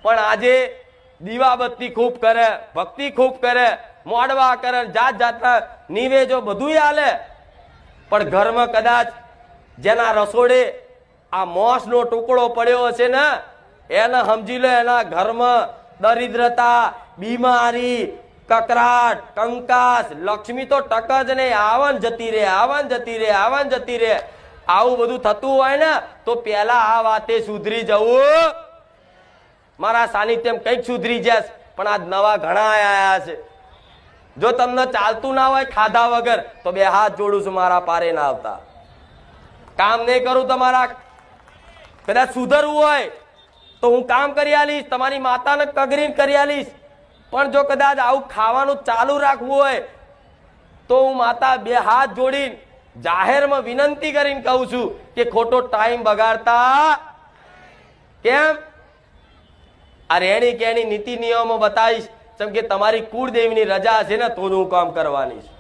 પણ આજે દીવાબત્તી ખૂબ કરે, ભક્તિ ખૂબ કરે, મોડવા કરે, જાત જાતના નિવેજો બધું હાલે, પણ ઘરમાં કદાચ જેના રસોડે આ મોસનો ટુકડો પડ્યો હશે ને એને સમજી લો એના ઘરમાં દરિદ્રતા, બીમારી, કકરાટ, કંકાસ, લક્ષ્મી તો ટક જ નહીં, આવન જતી રે, આવન જતી રે, આવન જતી રે. આવું બધું થતું હોય ને તો પેલા આ વાતે સુધરી જવું. મારા સાનિધ્યમ કઈક સુધરી જશે, પણ આજ નવા ઘણા આયા છે. જો તમને ચાલતું ના હોય ખાધા વગર તો બે હાથ જોડું છું, મારા પારે ના આવતા. કામ નહીં કરું તમારા, કદાચ સુધરવું હોય તો હું કામ કરી આલીશ, તમારી માતાને કગરીને કરી આલીશ. પણ જો કદાચ આવું ખાવાનું ચાલુ રાખવું હોય તો હું માતા બે હાથ જોડીને જાહેરમાં વિનંતી કરીને કહું છું કે ખોટો ટાઈમ બગાડતા કેમ. આ રેણી કેણી નીતિ નિયમો બતાવીશ, જેમ કે તમારી કુળદેવીની રજા છે ને તો હું કામ કરવાની છું.